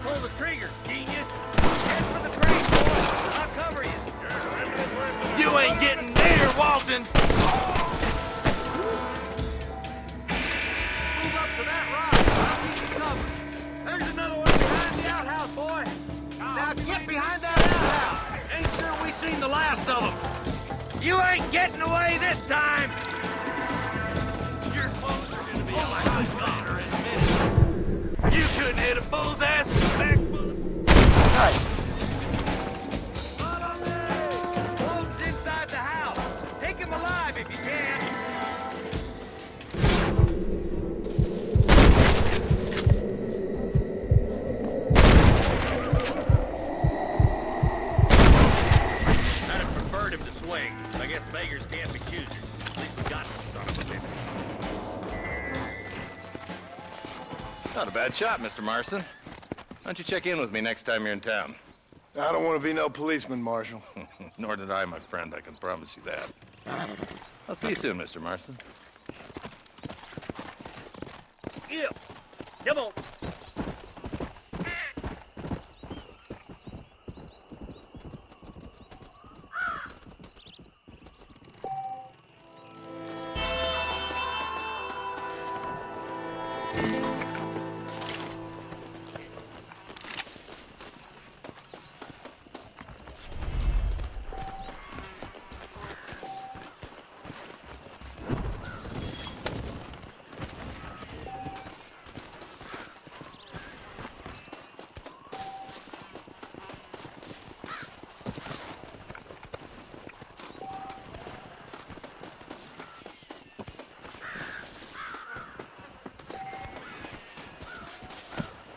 Pull the trigger, genius! Head for the train, boy! I'll cover you! You ain't getting near Walton! Move up to that rock! I'll keep you covered! There's another one behind the outhouse, boy! Now get behind that outhouse! Ain't sure we seen the last of them! You ain't getting away this time! Your clothes are gonna be on my hot gunner in a minute! You couldn't hit a bull's ass with a back bullet! Nice. Wolves inside the house! Take him alive if you can! I'd have preferred him to swing. I guess beggars can't be choosers. At least we got the son of a bitch. Not a bad shot, Mr. Marston. Why don't you check in with me next time you're in town? I don't want to be no policeman, Marshal. Nor did I, my friend, I can promise you that. I'll see you soon, Mr. Marston. Yeah. Come on.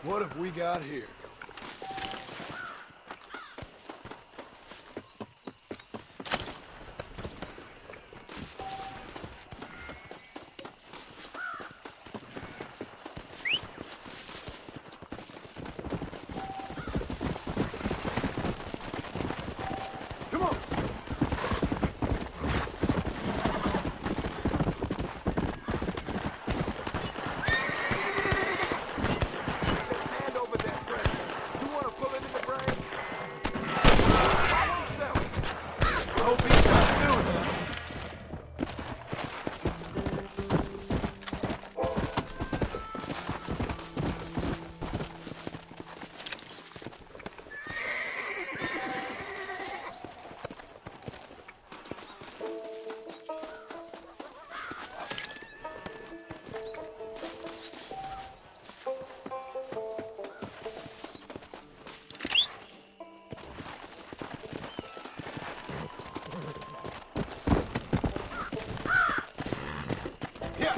What have we got here? Come on! Hand over that pressure. You want to pull it in the brain? I hope he's not doing that. Yeah.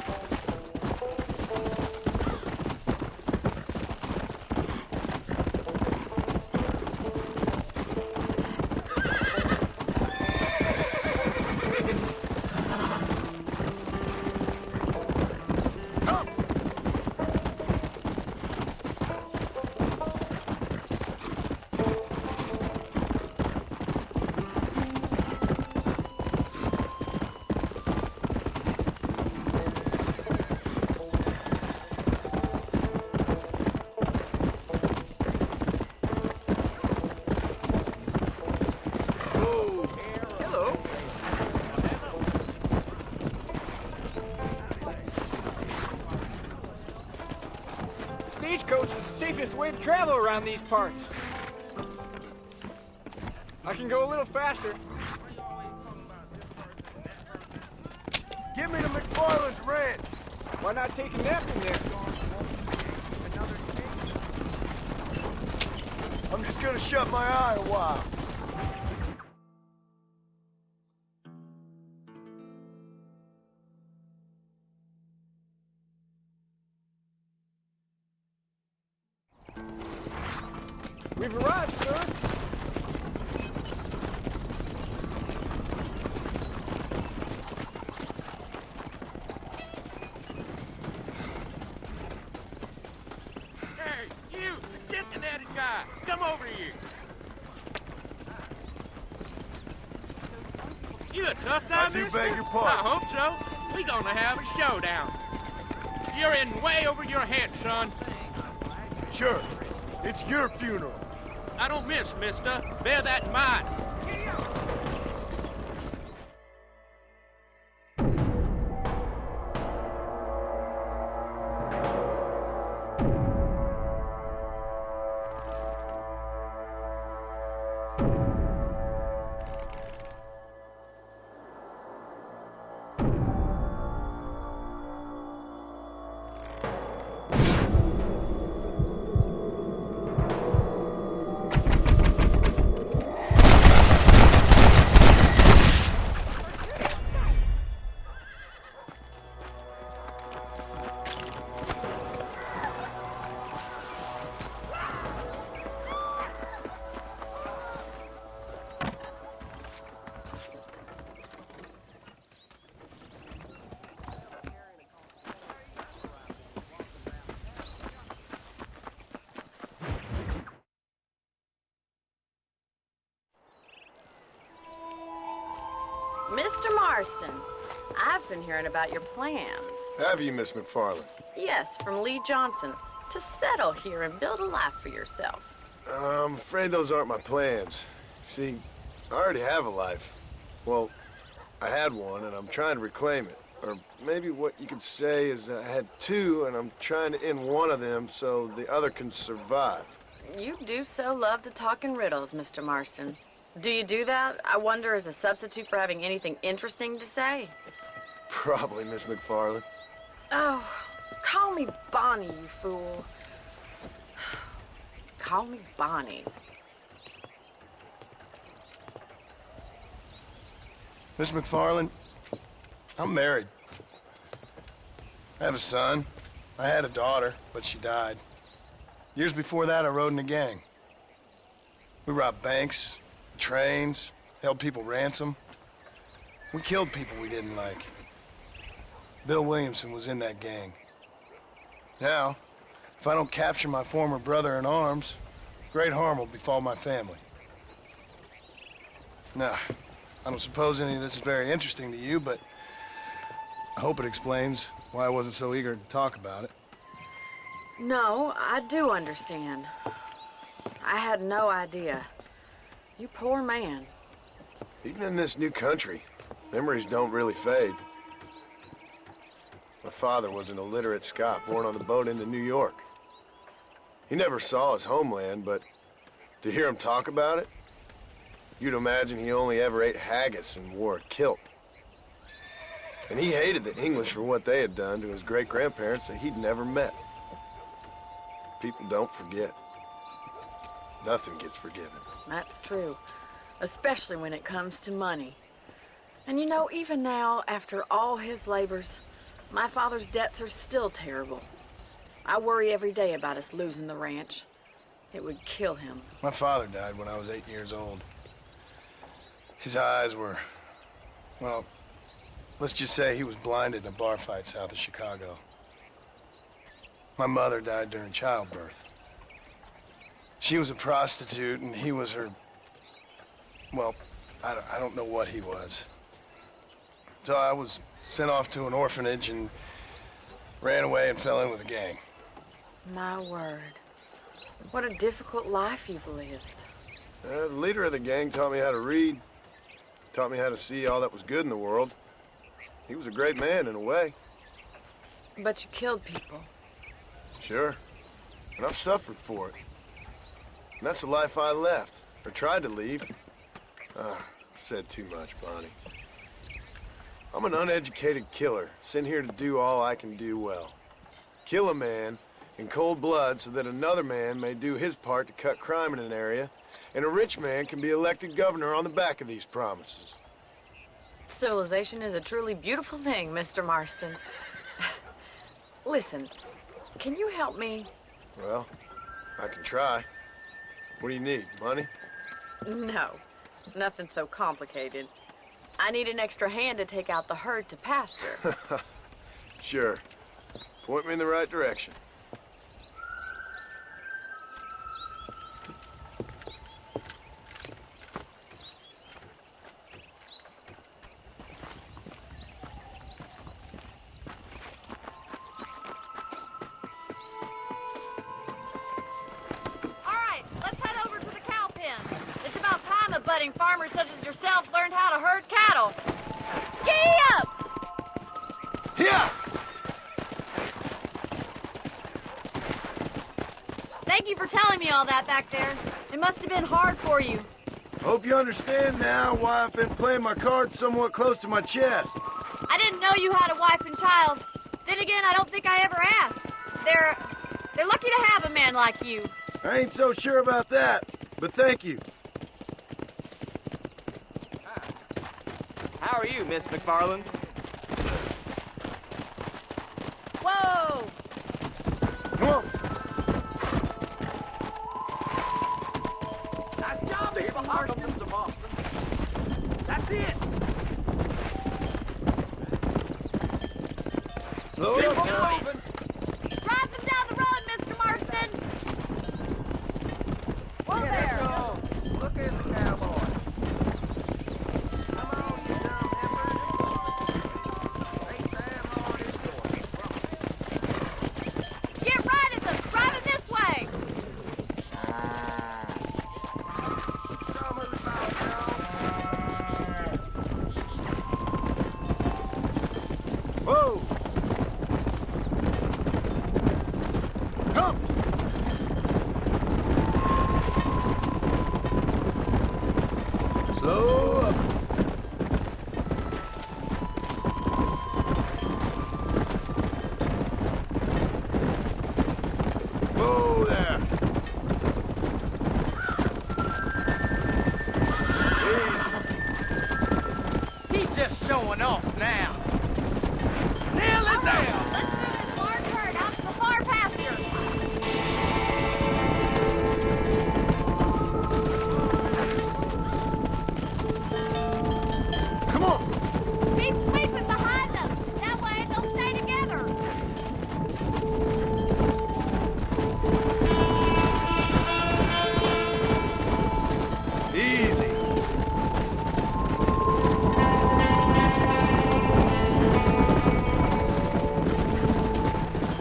Come. Hello. Stagecoach is the safest way to travel around these parts. I can go a little faster. Give me the McFarland's Ranch. Why not take a nap in there? I'm just gonna shut my eye a while. We've arrived, sir. Hey, you! The Cincinnati guy! Come over here! You a tough guy, I do mister? beg your pardon. I hope so. We gonna have a showdown. You're in way over your head, son. Sure. It's your funeral. I don't miss, mister. Bear that in mind. Mr. Marston, I've been hearing about your plans. Have you, Miss McFarland? Yes, from Lee Johnson, to settle here and build a life for yourself. I'm afraid those aren't my plans. See, I already have a life. Well, I had one, and I'm trying to reclaim it. Or maybe what you could say is I had two, and I'm trying to end one of them so the other can survive. You do so love to talk in riddles, Mr. Marston. Do you do that, I wonder, as a substitute for having anything interesting to say? Probably, Miss McFarland. Oh, call me Bonnie, you fool. Call me Bonnie. Miss McFarland, I'm married. I have a son. I had a daughter, but she died. Years before that, I rode in a gang. We robbed banks, trains, held people ransom. We killed people we didn't like. Bill Williamson was in that gang. Now, if I don't capture my former brother in arms, great harm will befall my family. Now, I don't suppose any of this is very interesting to you, but I hope it explains why I wasn't so eager to talk about it. No, I do understand. I had no idea. You poor man. Even in this new country, memories don't really fade. My father was an illiterate Scot born on the boat into New York. He never saw his homeland, but to hear him talk about it, you'd imagine he only ever ate haggis and wore a kilt. And he hated the English for what they had done to his great-grandparents that he'd never met. People don't forget. Nothing gets forgiven. That's true, especially when it comes to money. And you know, even now, after all his labors, my father's debts are still terrible. I worry every day about us losing the ranch. It would kill him. My father died when I was 8 years old. His eyes were, well, let's just say he was blinded in a bar fight south of Chicago. My mother died during childbirth. She was a prostitute, and he was her, well, I don't know what he was. So I was sent off to an orphanage and ran away and fell in with a gang. My word. What a difficult life you've lived. The leader of the gang taught me how to read, taught me how to see all that was good in the world. He was a great man in a way. But you killed people. Sure. And I've suffered for it. And that's the life I left, or tried to leave. I said too much, Bonnie. I'm an uneducated killer, sent here to do all I can do well. Kill a man in cold blood so that another man may do his part to cut crime in an area, and a rich man can be elected governor on the back of these promises. Civilization is a truly beautiful thing, Mr. Marston. Listen, can you help me? Well, I can try. What do you need, money? No, nothing so complicated. I need an extra hand to take out the herd to pasture. Sure. Point me in the right direction. letting farmers such as yourself learn how to herd cattle. Giddy up! Here! Thank you for telling me all that back there. It must have been hard for you. Hope you understand now why I've been playing my cards somewhat close to my chest. I didn't know you had a wife and child. Then again, I don't think I ever asked. They're lucky to have a man like you. I ain't so sure about that, but thank you. How are you, Miss McFarland? Whoa! Come on. Nice job there, Mr. Boston. That's it. Slow it Keep up on now. moving. Drive them down the road, Mr. Marston! Whoa there! Look at the cowboy. Come on, you dumb heifers. Ain't that hard is going. Get right at them! Drive them this way! Come about now. Whoa! Come! Slow up. Whoa there. He's just showing off now. Nail it down! Let's move this large herd out to the far pasture. Come on. Keep sweeping behind them. That way they'll stay together. Easy.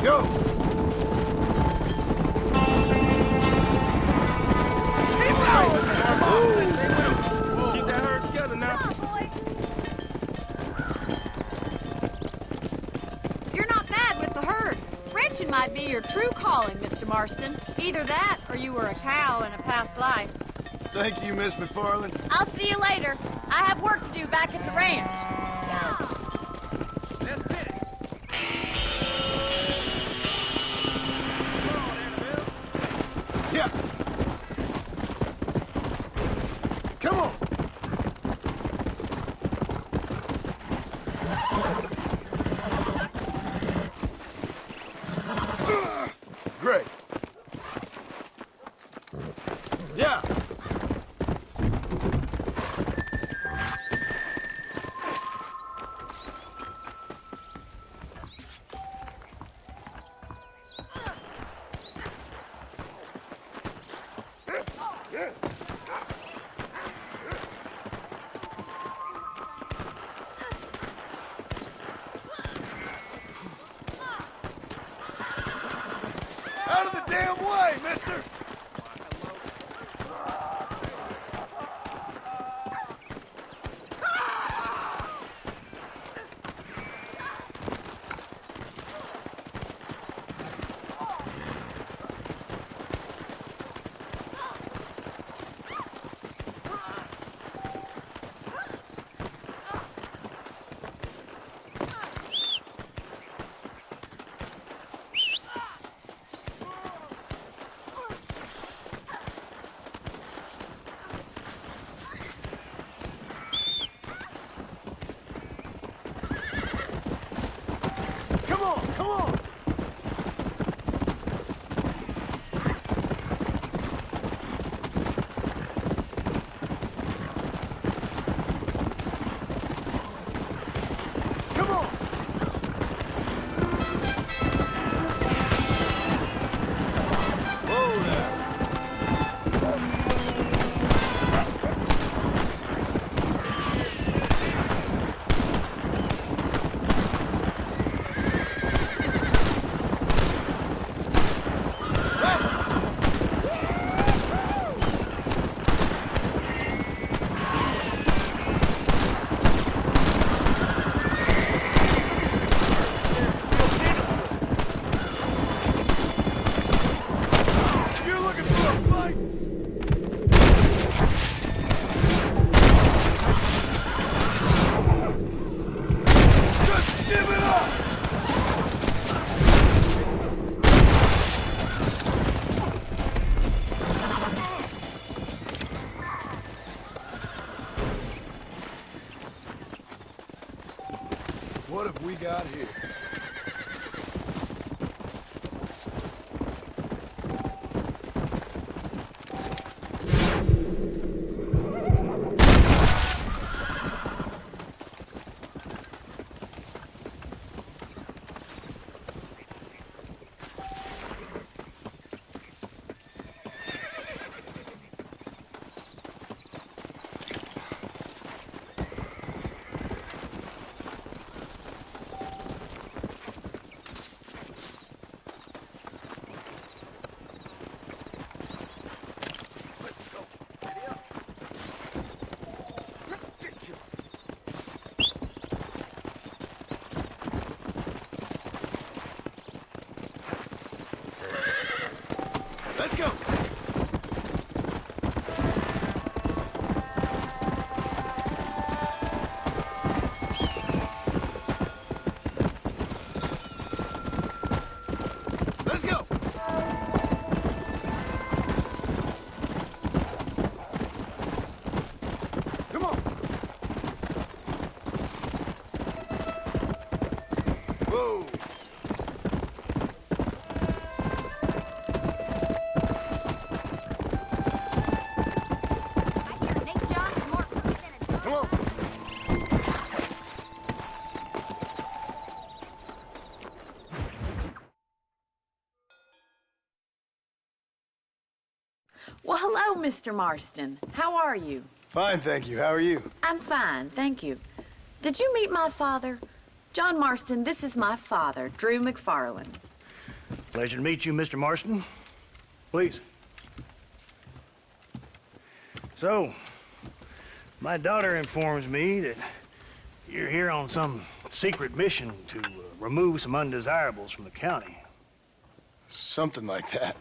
Go. Keep that herd together now. Come on, boys. You're not bad with the herd. Ranching might be your true calling, Mr. Marston. Either that, or you were a cow in a past life. Thank you, Miss McFarland. I'll see you later. I have work to do back at the ranch. Let's get it. Yeah. Come on. Great. Yeah. Out of the damn way, mister! Come on, come on! Come on! Whoa there! Let's go. Let's go. Come on. Whoa. I hear Nate Johnson more crooked than a Come on. Well, hello, Mr. Marston. How are you? Fine, thank you. How are you? I'm fine, thank you. Did you meet my father? John Marston, this is my father, Drew McFarland. Pleasure to meet you, Mr. Marston. Please. So, my daughter informs me that you're here on some secret mission to remove some undesirables from the county. Something like that.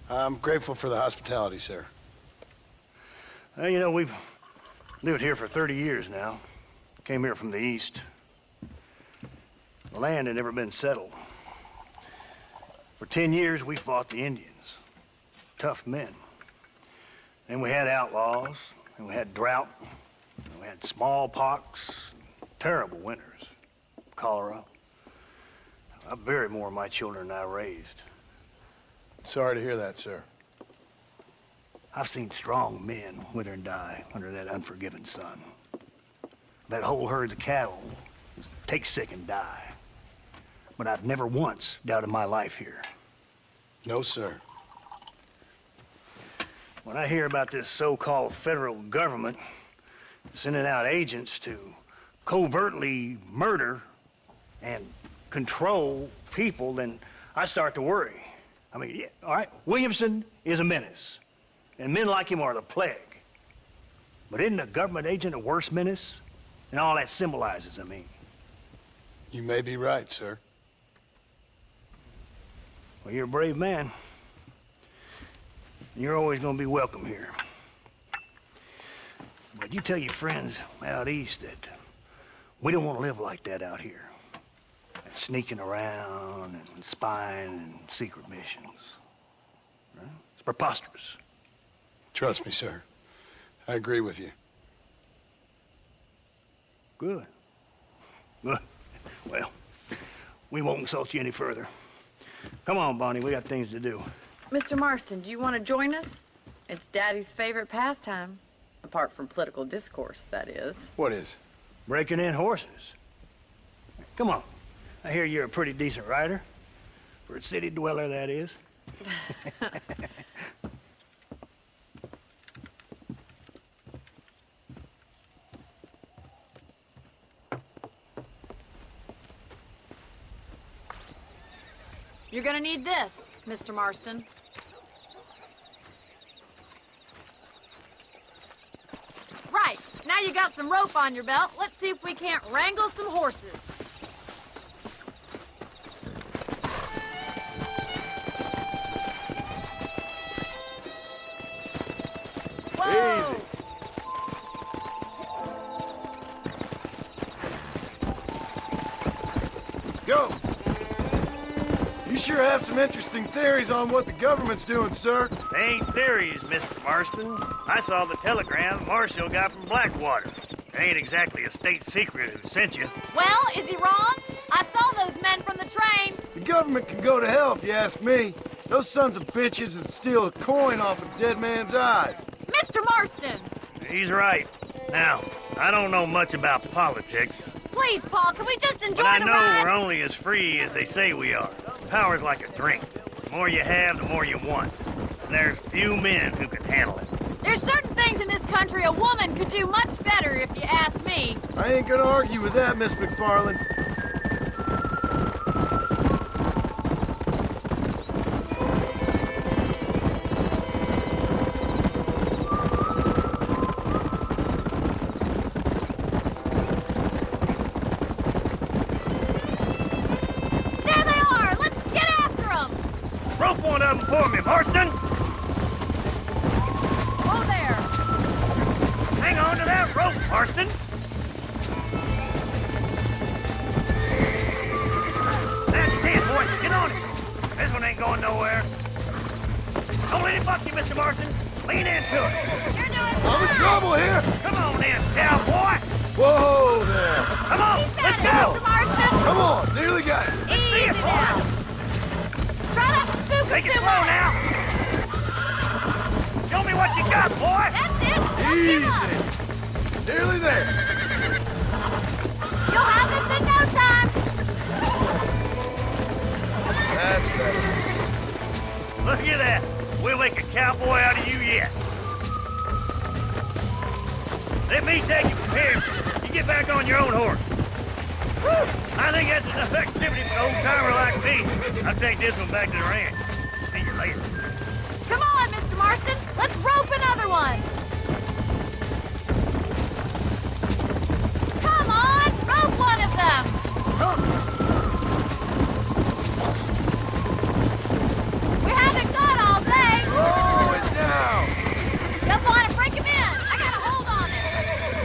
I'm grateful for the hospitality, sir. Well, you know, we've lived here for 30 years now. Came here from the east. The land had never been settled. For 10 years, we fought the Indians. Tough men. Then we had outlaws, and we had drought, and we had smallpox, terrible winters, cholera. I buried more of my children than I raised. Sorry to hear that, sir. I've seen strong men wither and die under that unforgiving sun. That whole herds of cattle take sick and die. But I've never once doubted my life here. No, sir. When I hear about this so-called federal government sending out agents to covertly murder and control people, then I start to worry. I mean, yeah, all right, Williamson is a menace, and men like him are the plague. But isn't a government agent a worse menace? And all that symbolizes, I mean. You may be right, sir. Well, you're a brave man. You're always gonna be welcome here. But you tell your friends out east that we don't want to live like that out here. That sneaking around and spying and secret missions. Right? It's preposterous. Trust me, sir. I agree with you. Good. Good. Well, we won't insult you any further. Come on, Bonnie, we got things to do. Mr. Marston, do you want to join us? It's Daddy's favorite pastime. Apart from political discourse, that is. What is? Breaking in horses. Come on. I hear you're a pretty decent rider. For a city dweller, that is. You're gonna need this, Mr. Marston. Right, now you got some rope on your belt. Let's see if we can't wrangle some horses. Whoa! Easy. Go! You sure have some interesting theories on what the government's doing, sir. They ain't theories, Mr. Marston. I saw the telegram Marshall got from Blackwater. It ain't exactly a state secret who sent you. Well, is he wrong? government can go to hell if you ask me. Those sons of bitches that steal a coin off a dead man's eyes. Mr. Marston! He's right. Now, I don't know much about politics, Please, Paul, can we just enjoy but I the know ride? we're only as free as they say we are. Power's like a drink. The more you have, the more you want. And there's few men who can handle it. There's certain things in this country a woman could do much better, if you ask me. I ain't gonna argue with that, Miss McFarland. There they are! Let's get after them! Rope one of them for me, Marston! Oh, there! Hang on to that rope, Marston! That's it, boy. Get on it. This one ain't going nowhere. Don't let it buck you, Mr. Marston. Lean into it. You're doing I'm in fine. trouble here! Come on in, cowboy. Whoa there! Come on, Keep let's at it, go. Mr. Marston! Come on, nearly got it. Easy it, boy. now! Try not to spook Take him it too slow much! now. Show me what you got, boy. That's it! Don't give up. Easy. Nearly there. You'll have this in no time! That's better. Look at that. We'll make a cowboy out of you yet. Let me take you from here. You get back on your own horse. Woo! I think that's enough activity for an old-timer like me. I'll take this one back to the ranch. See you later. Come on, Mr. Marston! Let's rope another one! Come on! Rope one of them! We haven't got all day! Slow it down. Don't want to break him in! I got a hold on him!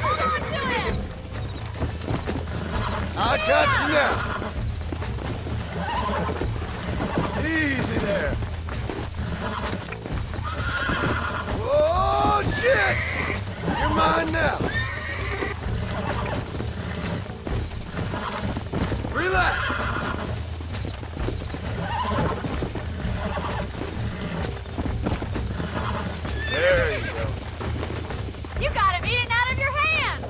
Hold on to him! I got you now. Easy there. Whoa, shit! You're mine now. Relax. There you go. You got him eating out of your hand!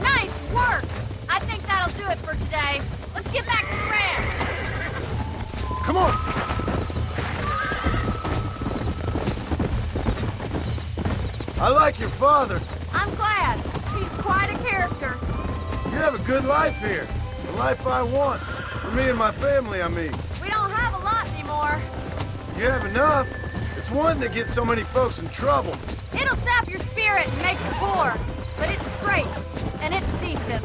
Nice work! I think that'll do it for today. Let's get back to the ranch! Come on. I like your father. I'm glad. He's quite a character. You have a good life here. The life I want. For me and my family, I mean. We don't have a lot anymore. You have enough. It's one that gets so many folks in trouble. It'll sap your spirit and make you poor. But it's straight, and it's decent.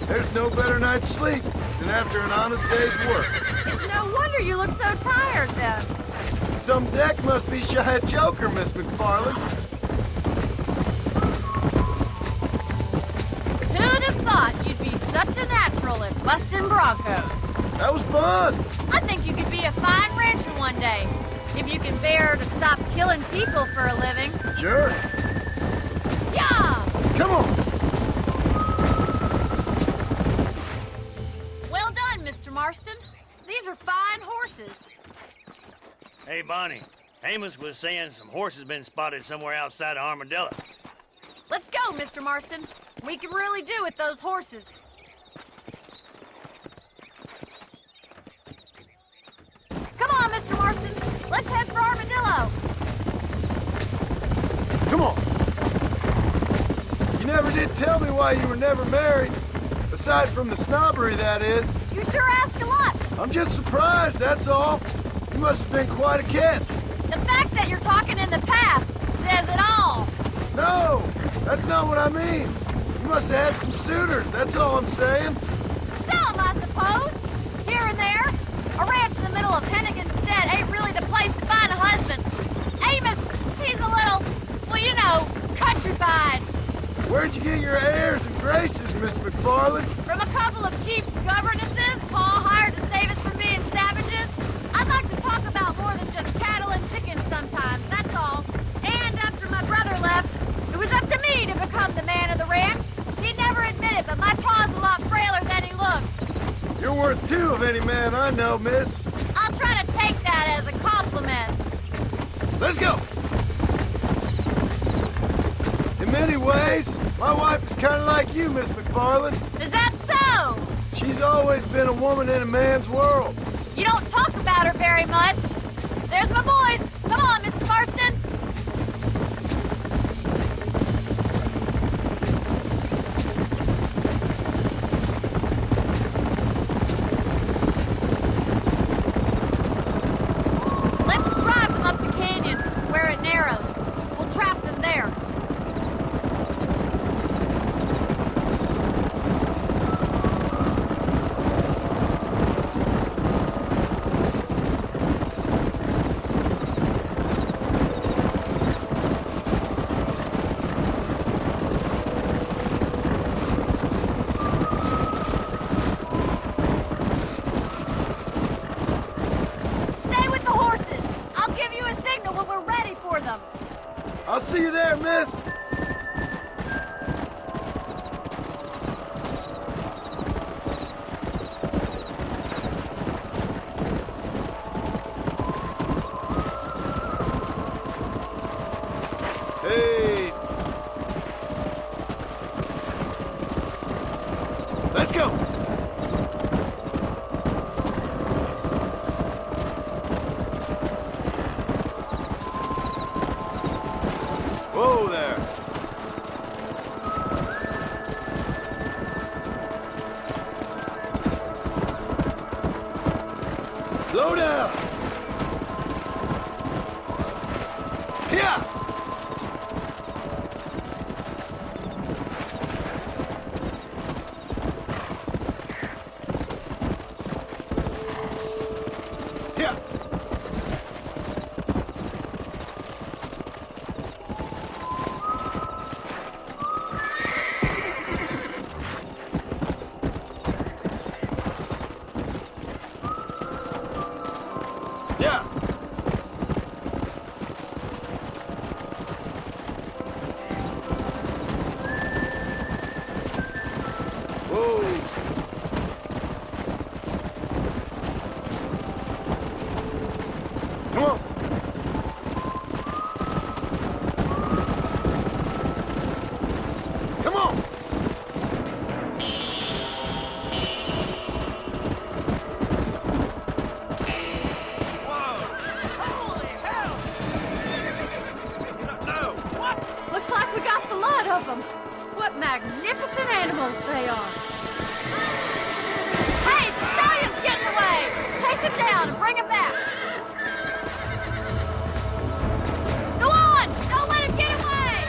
There's no better night's sleep than after an honest day's work. It's no wonder you look so tired then. Some deck must be shy of Joker, Miss McFarland. Who'd have thought you'd be such a natural at busting broncos? That was fun. I think you could be a fine rancher one day. If you can bear to stop killing people for a living. Sure. Yeah! Come on. Well done, Mr. Marston. These are fine horses. Hey, Bonnie. Amos was saying some horses been spotted somewhere outside of Armadillo. Let's go, Mr. Marston. We can really do with those horses. Come on, Mr. Marston. Let's head for Armadillo. Come on. You never did tell me why you were never married. Aside from the snobbery, that is. You sure ask a lot. I'm just surprised, that's all. You must have been quite a catch. The fact that you're talking in the past says it all. No, that's not what I mean. You must have had some suitors, that's all I'm saying. Some, I suppose. Here and there. A ranch in the middle of Hennigan's Stead ain't really the place to find a husband. Amos, he's a little, well, you know, countrified. Where'd you get your airs and graces, Miss McFarland? From a couple of cheap governesses Paul hired to save us from being savages. I'd like to talk about more than just cattle and chickens sometimes, that's all. And after my brother left, it was up to me to become the man of the ranch. He'd never admit it, but my pa's a lot frailer than he looks. You're worth two of any man I know, miss. I'll try to take that as a compliment. Let's go! In many ways, my wife is kind of like you, Miss McFarland. Is that so? She's always been a woman in a man's world. You don't talk about her very much. There's my boys. Come on, Mr. Marston. Let's drive them up the canyon where it narrows. We'll trap them there. Stay with the horses. I'll give you a signal when we're ready for them. I'll see you there, miss. Hey. Let's go. Whoa there. Slow down. Here. Here. Yeah. Whoa. Come on. Come on. Holy hell! No! What? Looks like we got the lot of them. What magnificent animals they are. Hey, the stallion's getting away. Chase him down and bring him back. Go on! Don't let him get away!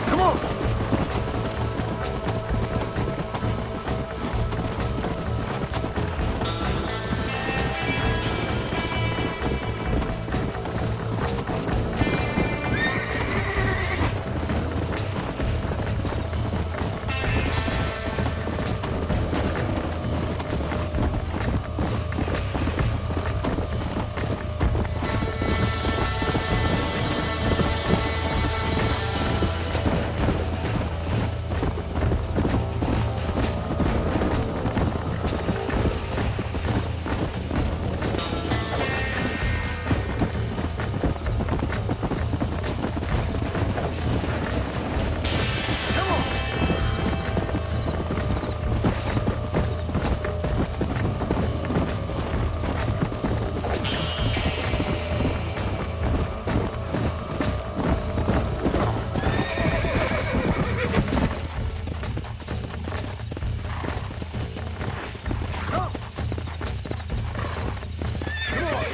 Come on.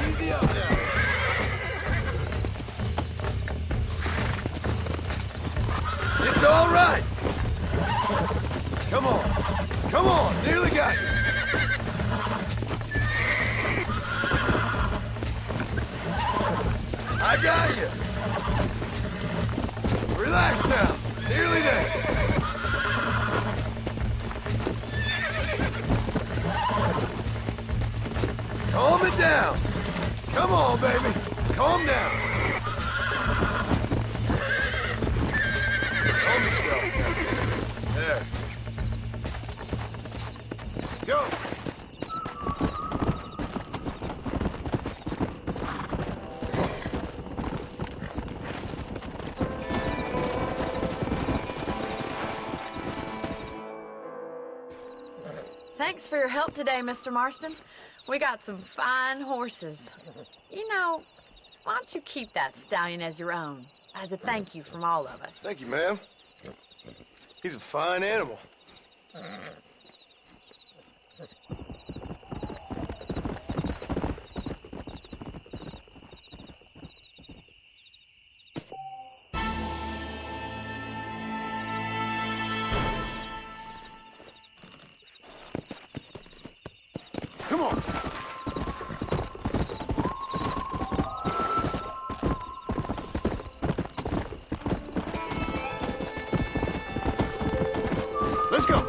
Easy up there. It's all right. Come on. Come on. Nearly got you. I got you. Relax now. Nearly there. Calm it down. Come on, baby. Calm down. Calm yourself down. There. Go! Thanks for your help today, Mr. Marston. We got some fine horses. You know, why don't you keep that stallion as your own, as a thank you from all of us? Thank you, ma'am. He's a fine animal. Come on. Let's go.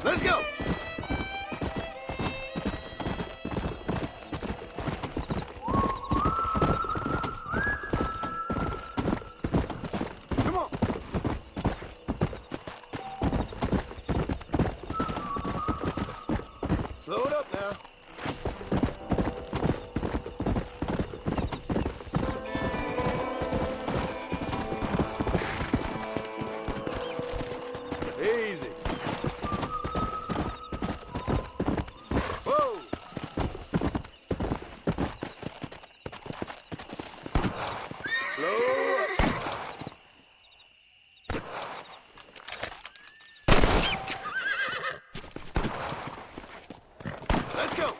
Let's go. Come on. Slow it up now. Easy. Whoa. Slow up. Let's go.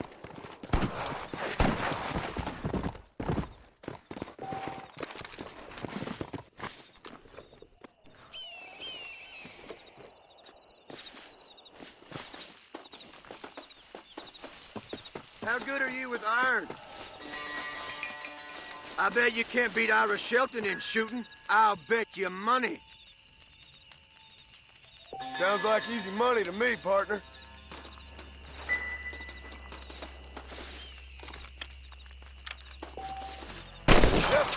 How good are you with iron? I bet you can't beat Ira Shelton in shooting. I'll bet you money. Sounds like easy money to me, partner. Yep.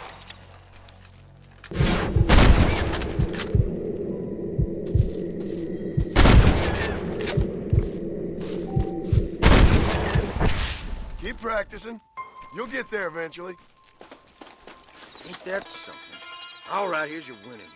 Keep practicing. You'll get there eventually. Ain't that something? All right, here's your winnings.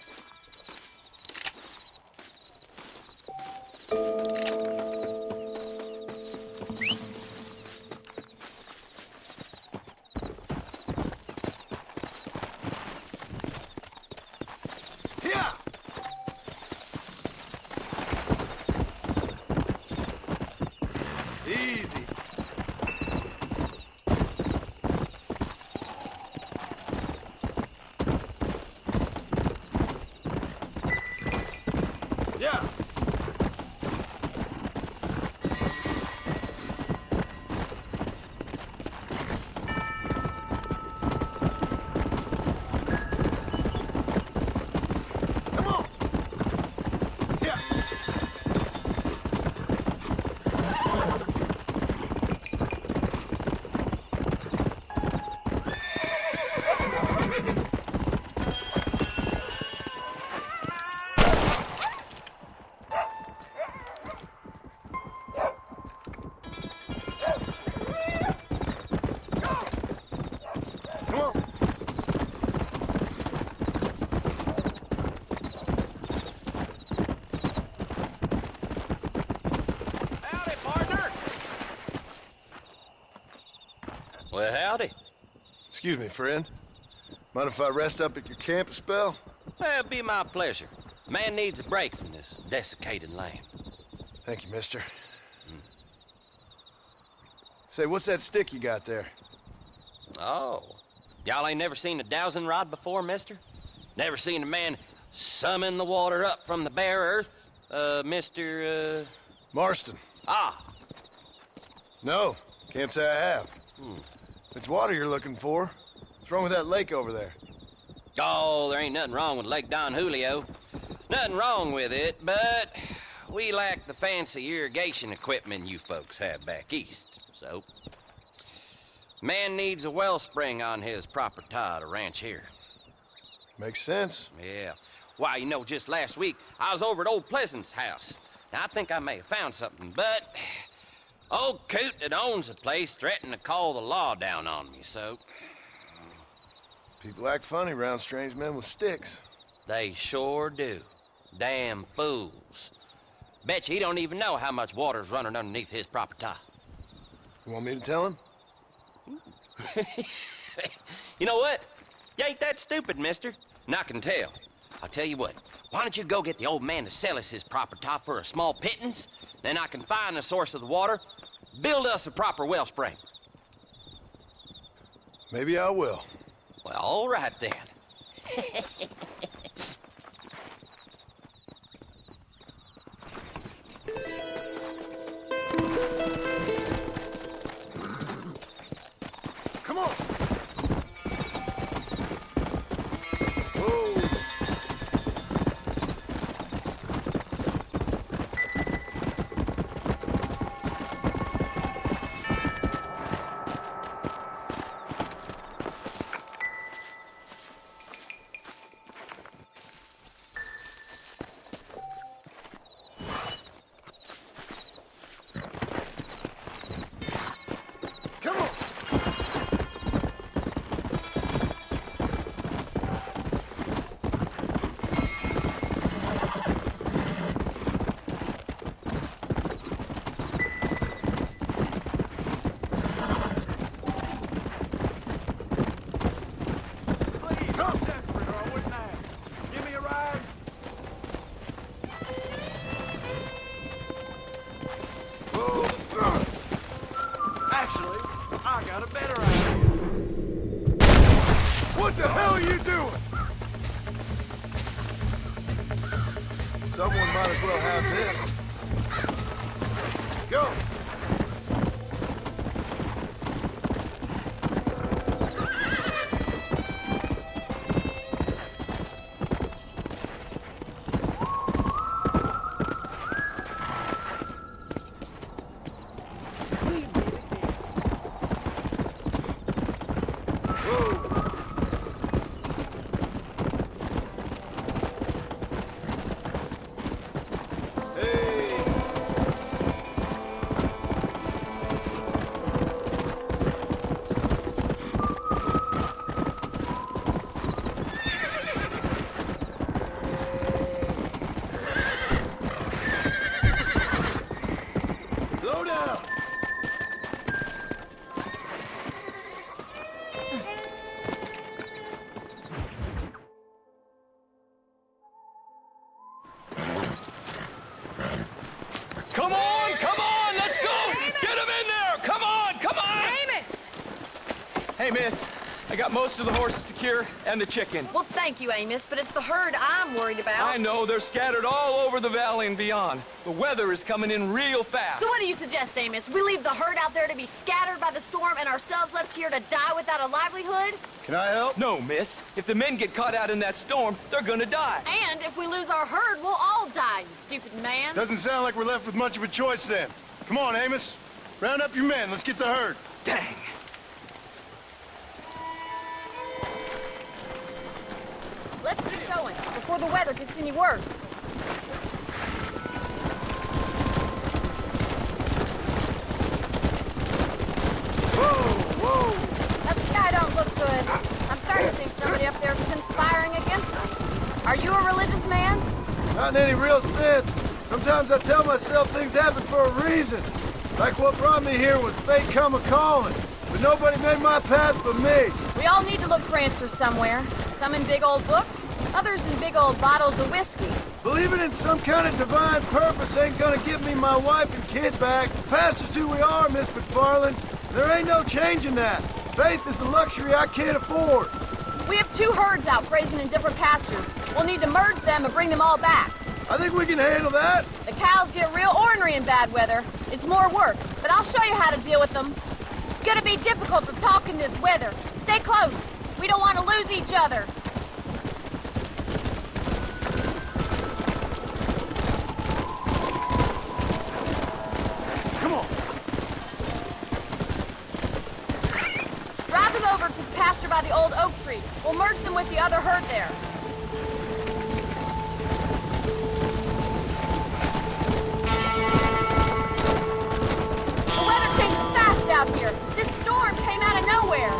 Yeah. Easy. Yeah. Come on. Yeah. Come on. Howdy, partner. Well, howdy. Excuse me, friend. Mind if I rest up at your camp a spell? Well, it'd be my pleasure. Man needs a break from this desiccated land. Thank you, mister. Say, what's that stick you got there? Oh. Y'all ain't never seen a dowsing rod before, mister? Never seen a man summon the water up from the bare earth? Mr. Marston. Ah, No, can't say I have. If it's water you're looking for, what's wrong with that lake over there? oh, there ain't nothing wrong with Lake Don Julio. Nothing wrong with it, but we lack the fancy irrigation equipment you folks have back east, so... Man needs a wellspring on his property to ranch here. Makes sense. Yeah. Why, you know, just last week, I was over at old Pleasant's house. Now, I think I may have found something, but old Coot that owns the place threatened to call the law down on me, so... People act funny around strange men with sticks. They sure do. Damn fools. Bet you he don't even know how much water's running underneath his property. You want me to tell him? You know what? You ain't that stupid, mister. And I can tell. I'll tell you what. Why don't you go get the old man to sell us his property for a small pittance? Then I can find the source of the water, build us a proper wellspring. Maybe I will. Well, all right then. Come on! Whoa! Come on! Please, I'm desperate or I wouldn't ask. Give me a ride. Actually, I got a better idea. What the hell are you doing? Someone might as well have this. Go! Slow down! Come on, let's go! Get him in there! Come on! Amos! Hey, miss, I got most of the horses secure and the chicken. Well, thank you, Amos, but it's the herd I'm worried about. I know, they're scattered all over the valley and beyond. The weather is coming in real fast. So what do you suggest, Amos? We leave the herd out there to be scattered by the storm and ourselves left here to die without a livelihood? Can I help? No, miss. If the men get caught out in that storm, they're gonna die. And if we lose our herd, we'll all die, you stupid man. Doesn't sound like we're left with much of a choice then. Come on, Amos. Round up your men. Let's get the herd. Dang. Let's get going before the weather gets any worse. Whoa! That sky don't look good. I'm starting to think somebody up there is conspiring against us. Are you a religious man? Not in any real sense. Sometimes I tell myself things happen for a reason. Like what brought me here was fate come a-calling. But nobody made my path but me. We all need to look for answers somewhere. Some in big old books, others in big old bottles of whiskey. Believing in some kind of divine purpose ain't gonna give me my wife and kid back. The past is who we are, Miss McFarland. There ain't no changing that. Faith is a luxury I can't afford. We have two herds out grazing in different pastures. We'll need to merge them and bring them all back. I think we can handle that. The cows get real ornery in bad weather. It's more work, but I'll show you how to deal with them. It's gonna be difficult to talk in this weather. Stay close. We don't want to lose each other. Come on. Drive them over to the pasture by the old oak tree. We'll merge them with the other herd there. The weather changed fast out here. This storm came out of nowhere.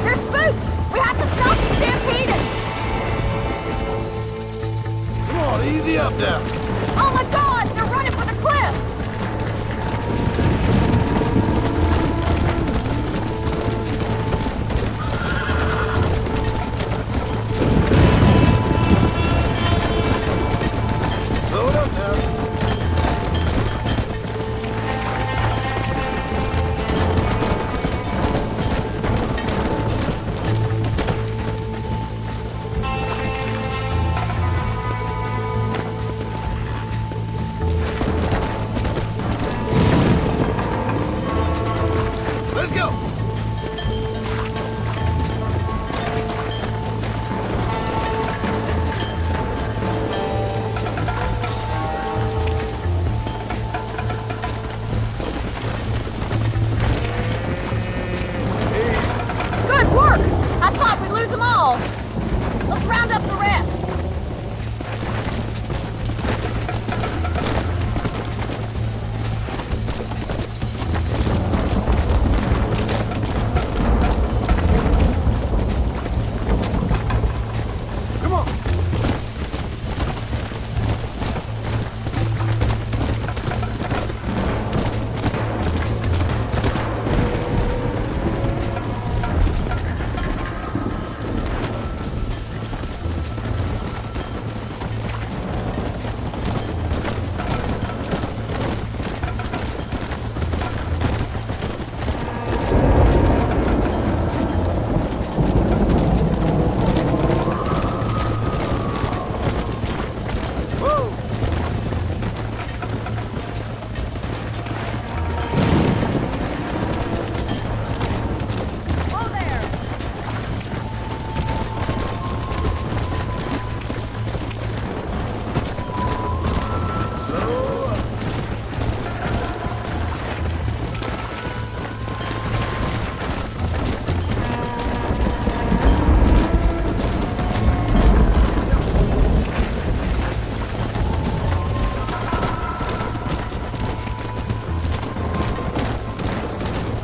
They're spooked! We have to stop the stampeding! Come on, easy up now. Oh my god! They're running for the cliff! Slow it up now. Let's go. Good work! I thought we'd lose them all. Let's round up the rest. Come on. Whoa. Whoa there! Slow up.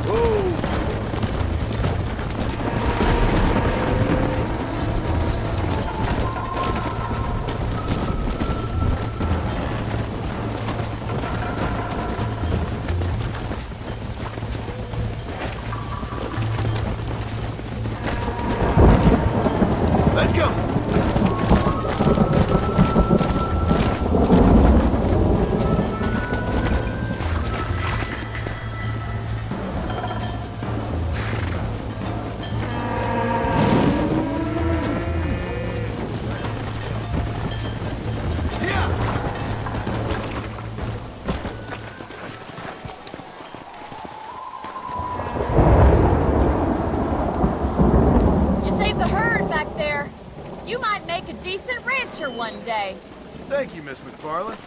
Whoa. Let's go. Yeah. You saved the herd back there. You might make a decent rancher one day. Thank you, Miss McFarland.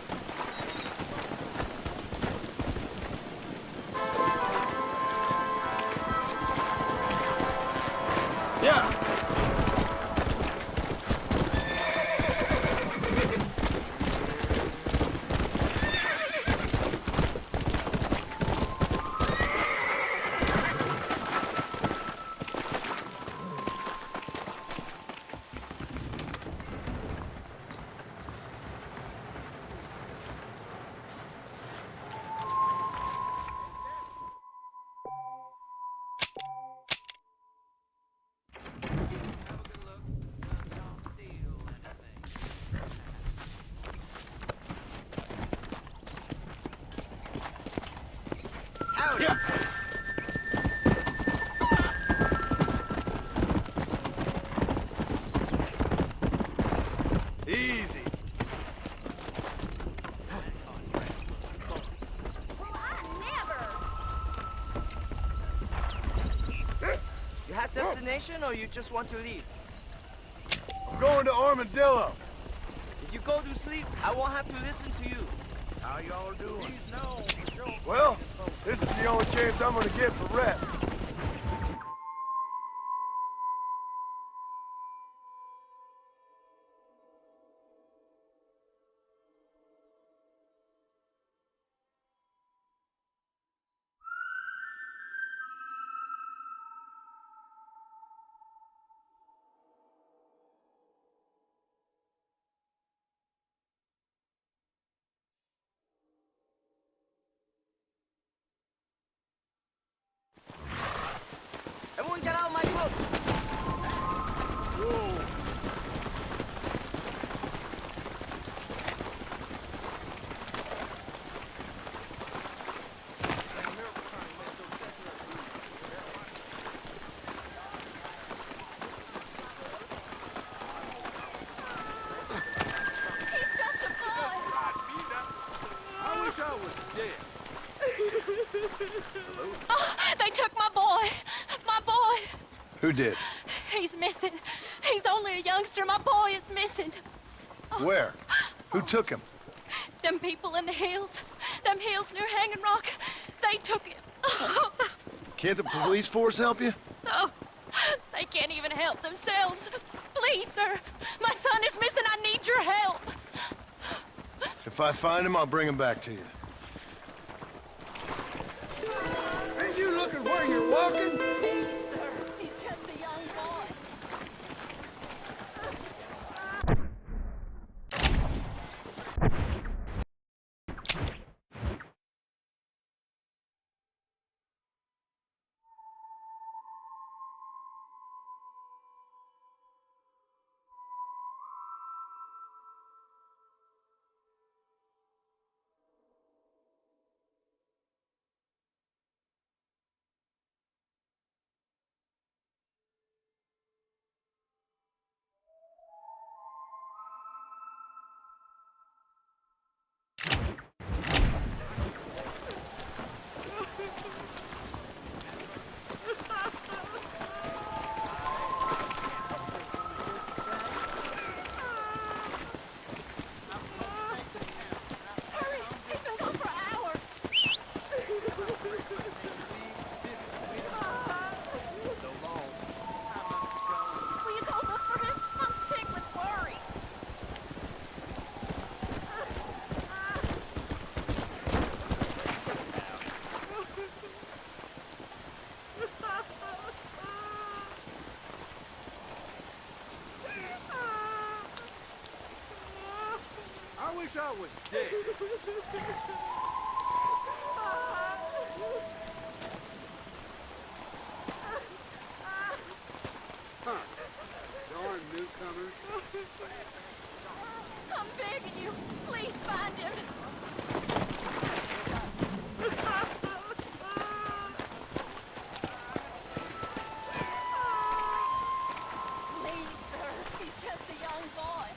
Yeah. Easy. Well, I never. You have destination or you just want to leave? I'm going to Armadillo. If you go to sleep, I won't have to listen to you. How y'all doing? Well, this is the only chance I'm gonna get for rep. Everyone get out my boat! I wish I was dead. Oh, they took my boy. My boy. Who did? He's missing. He's only a youngster. My boy is missing. Where? Who took him? Them people in the hills. Them hills near Hanging Rock. They took him. Can't the police force help you? Oh, they can't even help themselves. Please, sir. My son is missing. I need your help. If I find him, I'll bring him back to you. Ain't you looking where you're walking? Sir, he's just a young boy. I wish I was dead. Huh. Darn newcomers. I'm begging you. Please find him. Please, sir. He's just a young boy.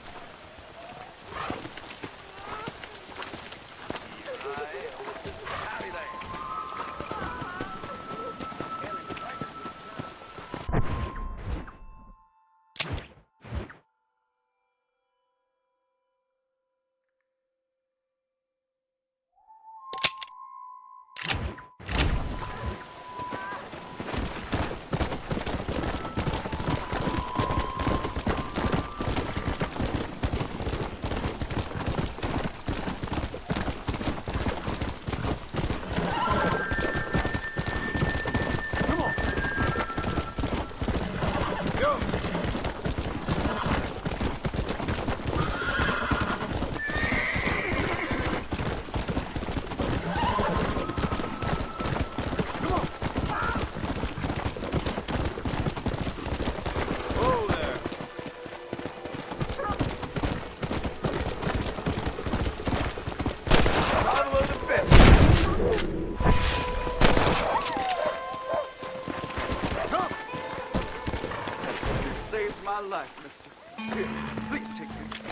my life, mister. Here, please take this.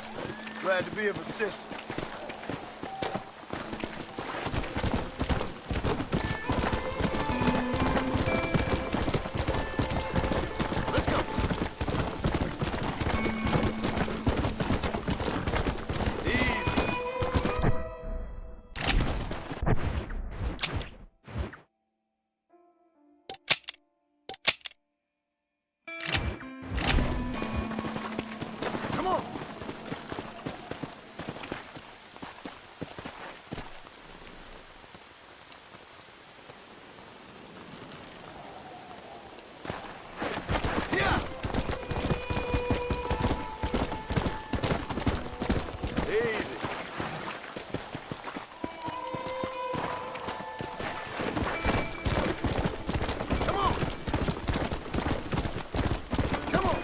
Glad to be of assistance. Let's go. Easy. Come on. Yeah. Easy. Come on. Come on.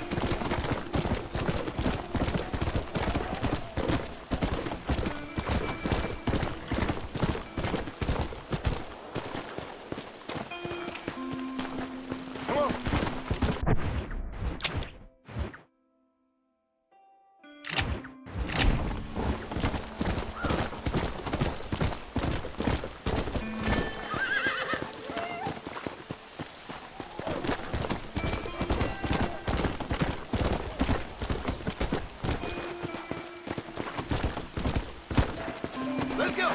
Come on. Let's go.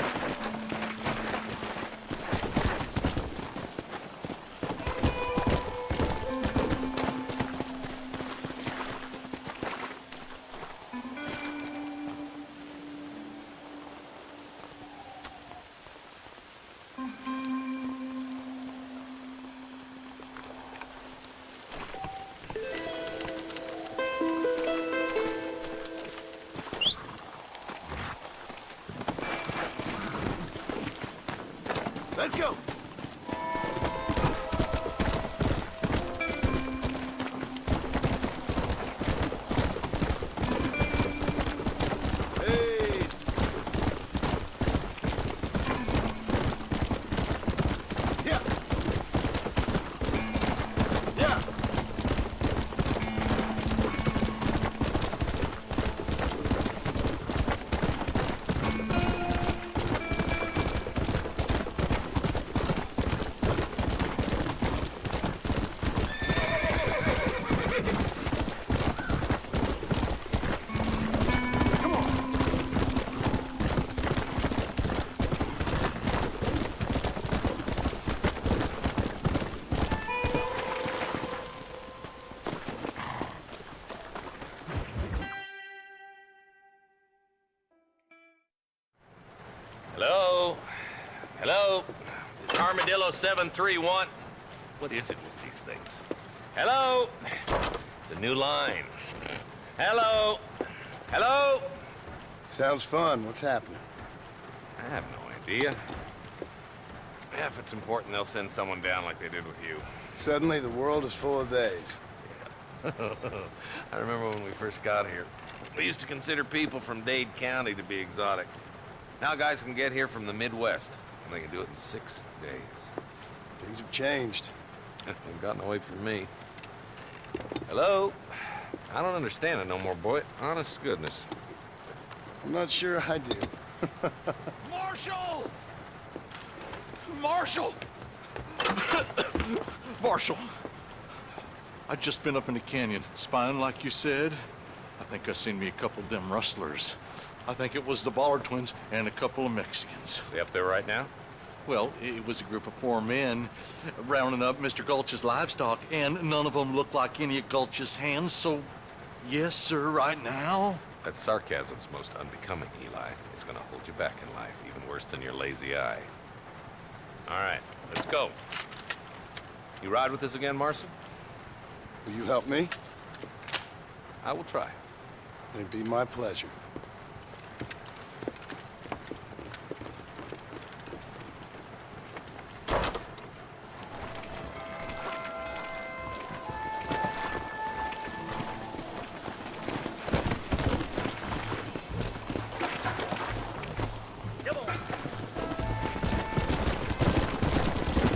Let's go. Hey. Yeah. Yeah. Come on. Hello? Hello? It's Armadillo 731. What is it with these things? Hello? It's a new line. Hello? Hello? Sounds fun. What's happening? I have no idea. Yeah, if it's important, they'll send someone down like they did with you. Suddenly, the world is full of days. I remember when we first got here. We used to consider people from Dade County to be exotic. Now guys can get here from the Midwest, and they can do it in 6 days. Things have changed. They've gotten away from me. Hello? I don't understand it no more, boy. Honest to goodness. I'm not sure I do. Marshall! Marshall! Marshal, I just been up in the canyon, spying like you said. I think I seen me a couple of them rustlers. I think it was the Ballard twins and a couple of Mexicans. They up there right now? Well, it was a group of 4 men rounding up Mr. Gulch's livestock, and none of them looked like any of Gulch's hands, so yes, sir, right now. That sarcasm's most unbecoming, Eli. It's gonna hold you back in life, even worse than your lazy eye. All right, let's go. You ride with us again, Marson? Will you help me? I will try. It'd be my pleasure.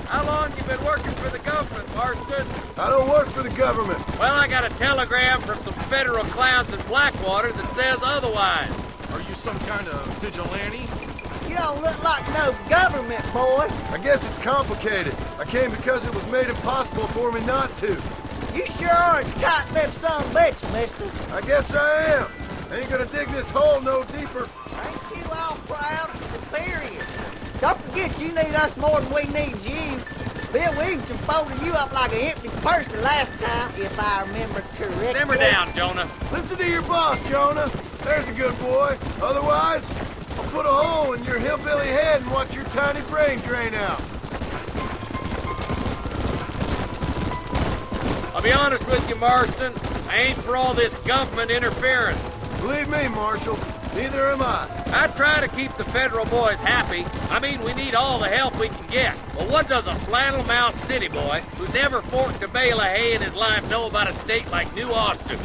How long you been working for the government, Marshal? Marston? I don't work for the government. Well, I got a telegram from some federal clowns in Blackwater that says otherwise. Are you some kind of vigilante? You don't look like no government, boy. I guess it's complicated. I came because it was made impossible for me not to. You sure are a tight-lipped son of a bitch, mister. I guess I am. Ain't gonna dig this hole no deeper. Ain't you all proud and superior? Don't forget you need us more than we need you. Bill Williamson folded you up like an empty purse the last time, if I remember correctly. Simmer down, Jonah. Listen to your boss, Jonah. There's a good boy. Otherwise, I'll put a hole in your hillbilly head and watch your tiny brain drain out. I'll be honest with you, Marston. I ain't for all this government interference. Believe me, Marshal, neither am I. I try to keep the federal boys happy. I mean, we need all the help we can get. But what does a flannel-mouthed city boy who's never forked a bale of hay in his life know about a state like New Austin?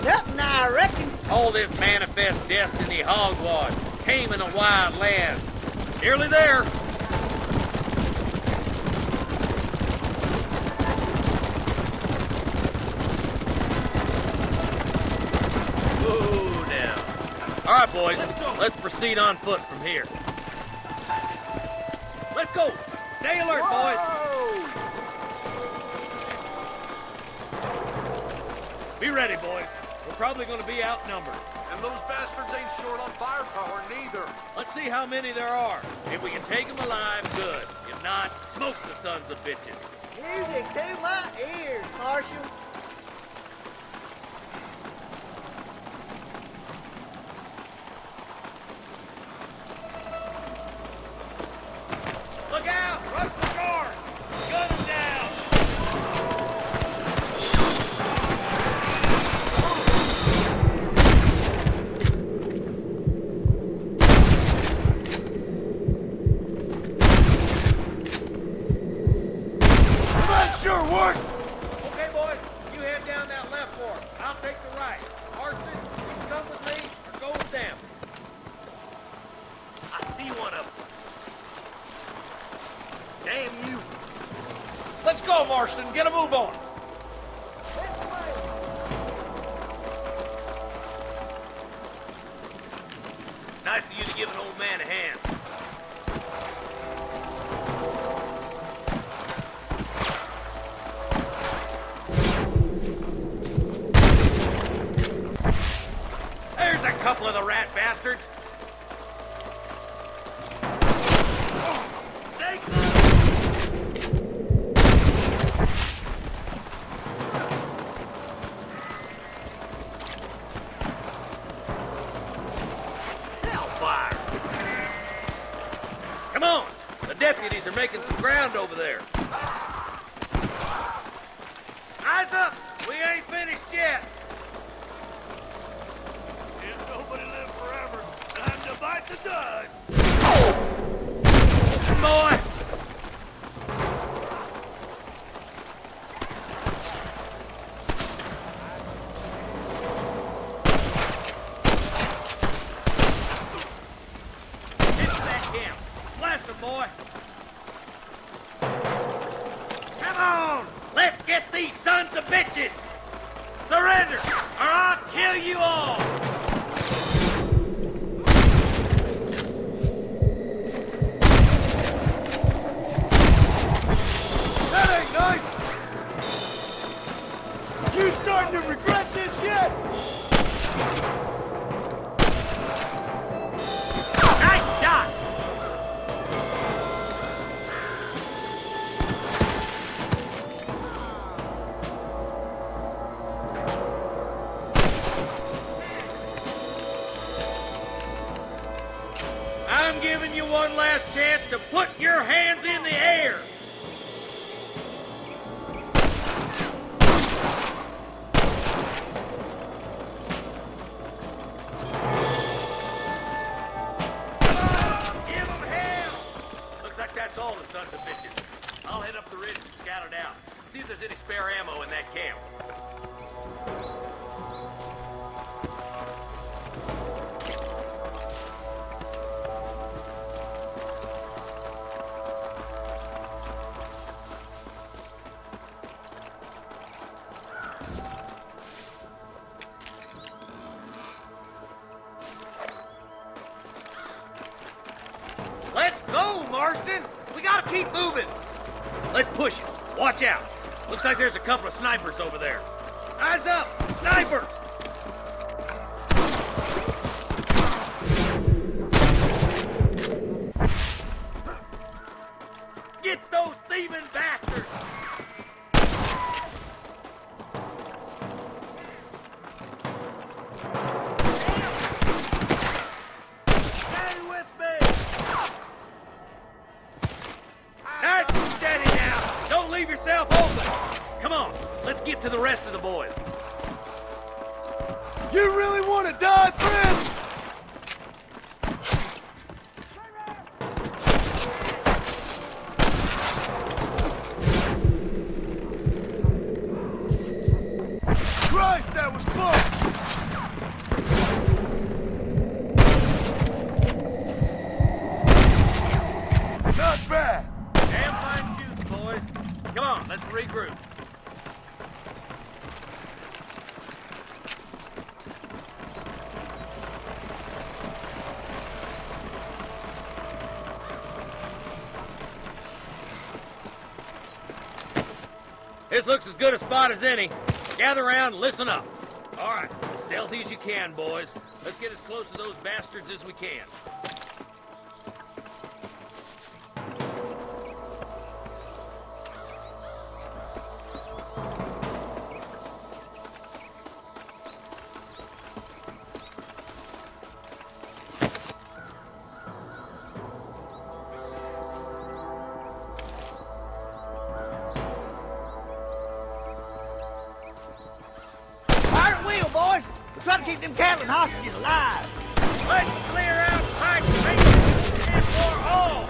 Nothing, I reckon. All this manifest destiny hogwash, taming a wild land. Nearly there. Whoa, now. All right, boys, let's proceed on foot from here. Let's go. Stay alert, boys. Be ready, boys. We're probably going to be outnumbered. And those bastards ain't short on firepower, neither. Let's see how many there are. If we can take them alive, good. If not, smoke the sons of bitches. Music to my ears, Marshal. Look out! Rush the guard! Gun them down! That sure worked. Okay, boys, you head down that left fork. I'll take the right. Marston, you can come with me or go with them. I see one of them. Damn you. Let's go, Marston. Get a move on. Nice of you to give an old man a hand. There's a couple of the rat bastards. Stay close. Hellfire! Come on! The deputies are making some ground over there. Eyes up! We ain't finished yet! If nobody live forever, time to bite the dust! Boy! Into that camp! Blast them, boy! Come on! Let's get these sons of bitches! Surrender, or I'll kill you all! That ain't nice. You starting to regret this yet? Nice shot! I'm giving you one last chance to put your hands in the air! Give 'em hell! Looks like that's all the sons of bitches. I'll head up the ridge and scout it out. See if there's any spare ammo in that camp. Let's go, Marston! We gotta keep moving! Let's push it. Watch out. Looks like there's a couple of snipers over there. Eyes up! Snipers! Get those thieving bastards! Stay with me! Nice and steady now! Don't leave yourself open! Come on, let's get to the rest of the boys. You really want to die, friend? Christ, that was close! Not bad. Damn fine shooting, boys. Come on, let's regroup. This looks as good a spot as any. Gather around and listen up. All right, as stealthy as you can, boys. Let's get as close to those bastards as we can. Fire at will, boys. We're trying to keep them cattle and hostages alive. Let's clear out Pike's Peak and for all!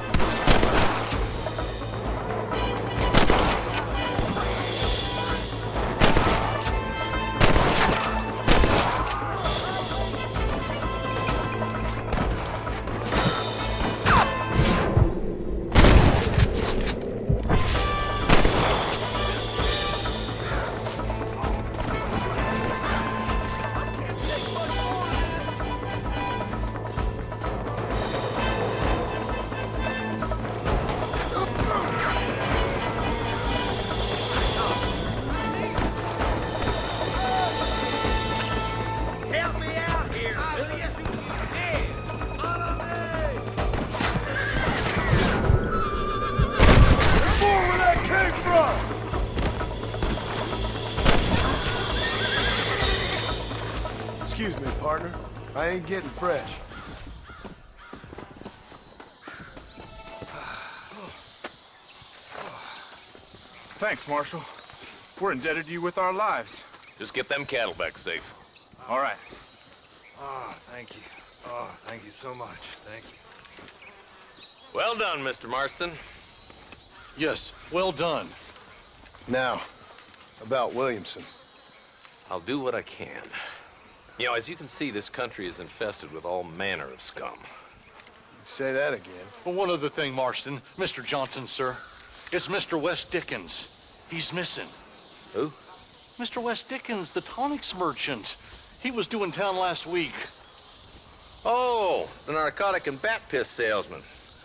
Help me out here, will you? Hey, follow me! More where that came from! Excuse me, partner. I ain't getting fresh. Thanks, Marshal. We're indebted to you with our lives. Just get them cattle back safe. All right. Oh, thank you. Oh, thank you so much. Thank you. Well done, Mr. Marston. Yes, well done. Now, about Williamson. I'll do what I can. You know, as you can see, this country is infested with all manner of scum. Say that again. Well, one other thing, Marston. Mr. Johnson, sir. It's Mr. Wes Dickens. He's missing. Who? Mr. Wes Dickens, the tonics merchant. He was due in town last week. Oh, the narcotic and bat piss salesman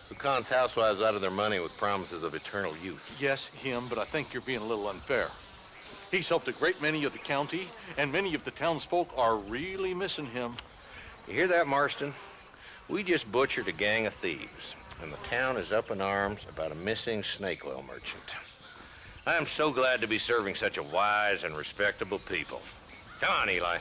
who cons housewives out of their money with promises of eternal youth. Yes, him, but I think you're being a little unfair. He's helped a great many of the county, and many of the townsfolk are really missing him. You hear that, Marston? We just butchered a gang of thieves, and the town is up in arms about a missing snake oil merchant. I am so glad to be serving such a wise and respectable people. Come on, Eli.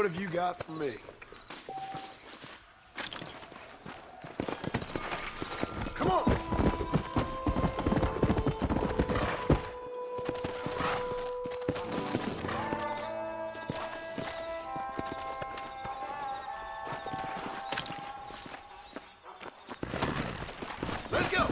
What have you got for me? Come on! Let's go!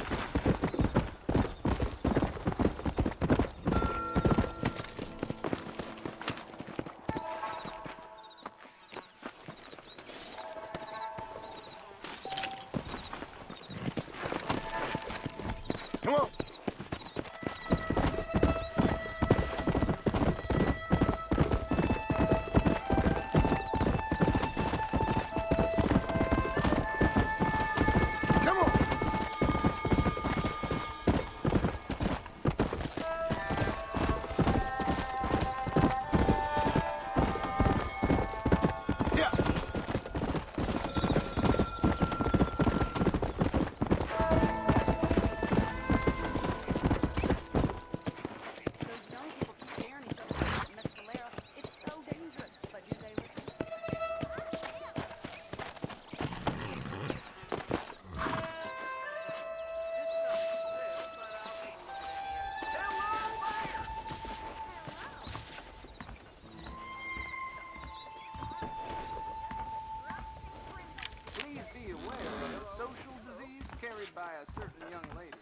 Come on! Come on! Yeah! Those young people keep scaring each other about mescalero. It's so dangerous, but do they listen? Please be aware of a social disease carried by a certain young lady.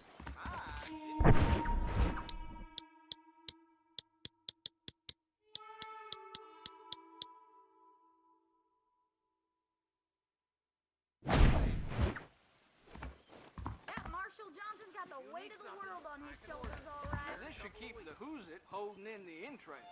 That Marshall Johnson's got the weight of the world on his shoulders, all right. This should keep the Who's It holding in the entrails.